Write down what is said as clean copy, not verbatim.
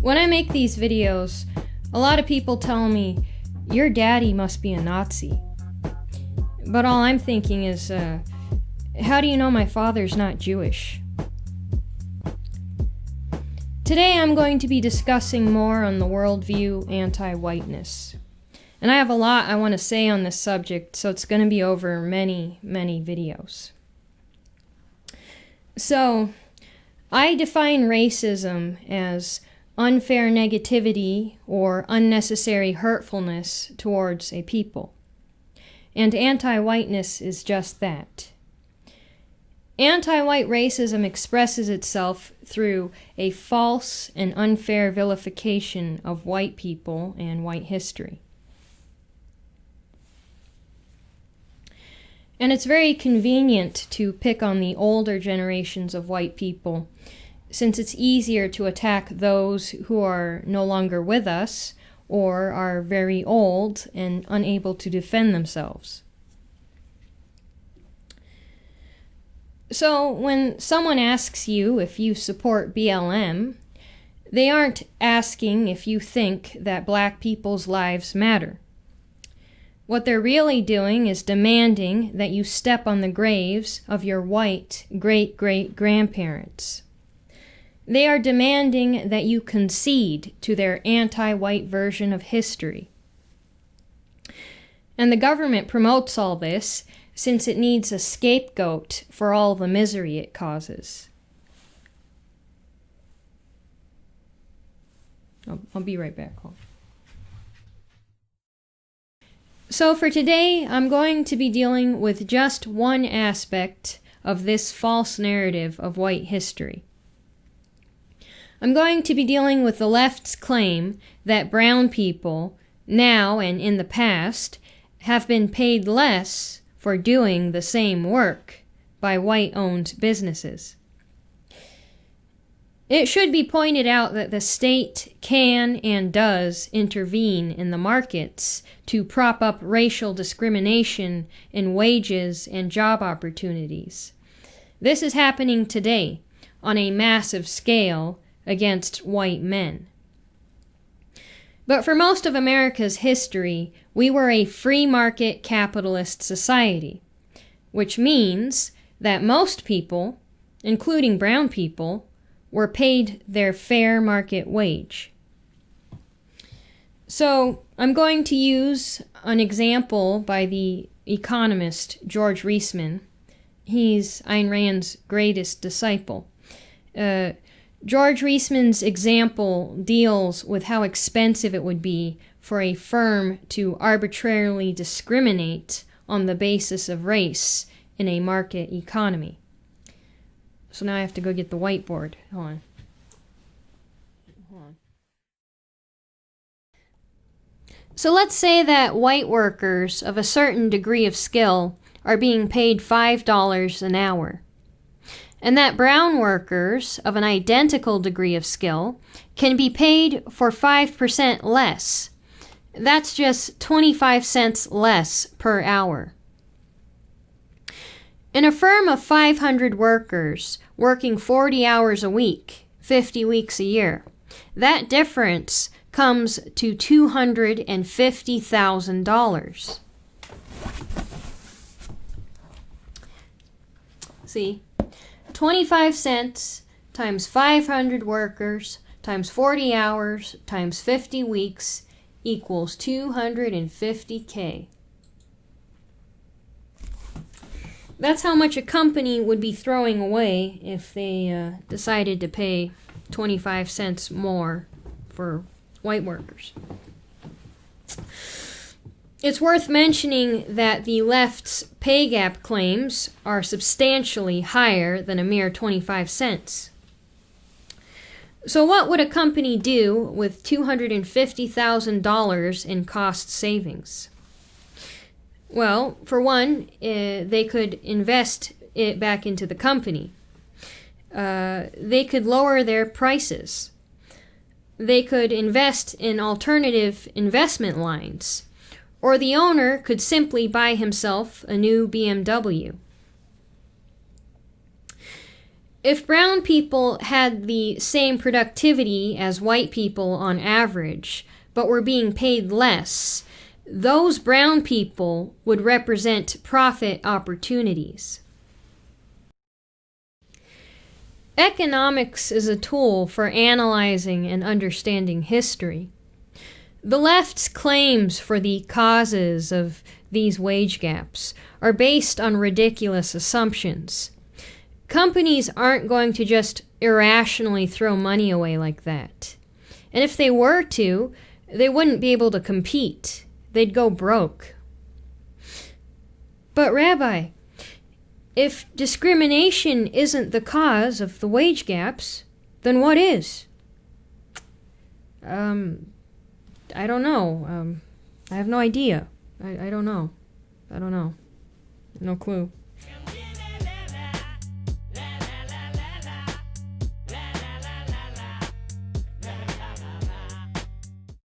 When I make these videos, a lot of people tell me, your daddy must be a Nazi. But all I'm thinking is, how do you know my father's not Jewish? Today I'm going to be discussing more on the worldview anti-whiteness. And I have a lot I want to say on this subject, so it's going to be over many, many videos. So, I define racism as unfair negativity or unnecessary hurtfulness towards a people. And anti-whiteness is just that. Anti-white racism expresses itself through a false and unfair vilification of white people and white history. And it's very convenient to pick on the older generations of white people, since it's easier to attack those who are no longer with us or are very old and unable to defend themselves. So when someone asks you if you support BLM, they aren't asking if you think that black people's lives matter. What they're really doing is demanding that you step on the graves of your white great-great-grandparents. They are demanding that you concede to their anti-white version of history. And the government promotes all this since it needs a scapegoat for all the misery it causes. I'll be right back. So for today, I'm going to be dealing with just one aspect of this false narrative of white history. I'm going to be dealing with the left's claim that brown people, now and in the past, have been paid less for doing the same work by white-owned businesses. It should be pointed out that the state can and does intervene in the markets to prop up racial discrimination in wages and job opportunities. This is happening today on a massive scale against white men. But for most of America's history, we were a free market capitalist society, which means that most people, including brown people, were paid their fair market wage. So I'm going to use an example by the economist George Reisman. He's Ayn Rand's greatest disciple. George Reisman's example deals with how expensive it would be for a firm to arbitrarily discriminate on the basis of race in a market economy. So now I have to go get the whiteboard. Hold on. So let's say that white workers of a certain degree of skill are being paid $5 an hour, and that brown workers of an identical degree of skill can be paid for 5% less. That's just 25 cents less per hour. In a firm of 500 workers working 40 hours a week, 50 weeks a year, that difference comes to $250,000. See? 25 cents times 500 workers times 40 hours times 50 weeks equals $250K. That's how much a company would be throwing away if they decided to pay 25 cents more for white workers. It's worth mentioning that the left's pay gap claims are substantially higher than a mere 25 cents. So what would a company do with $250,000 in cost savings? Well, for one, they could invest it back into the company. They could lower their prices. They could invest in alternative investment lines. Or the owner could simply buy himself a new BMW. If brown people had the same productivity as white people on average, but were being paid less, those brown people would represent profit opportunities. Economics is a tool for analyzing and understanding history. The left's claims for the causes of these wage gaps are based on ridiculous assumptions. Companies aren't going to just irrationally throw money away like that. And if they were to, they wouldn't be able to compete. They'd go broke. But Rabbi, if discrimination isn't the cause of the wage gaps, then what is? I don't know. I have no idea. I don't know. No clue.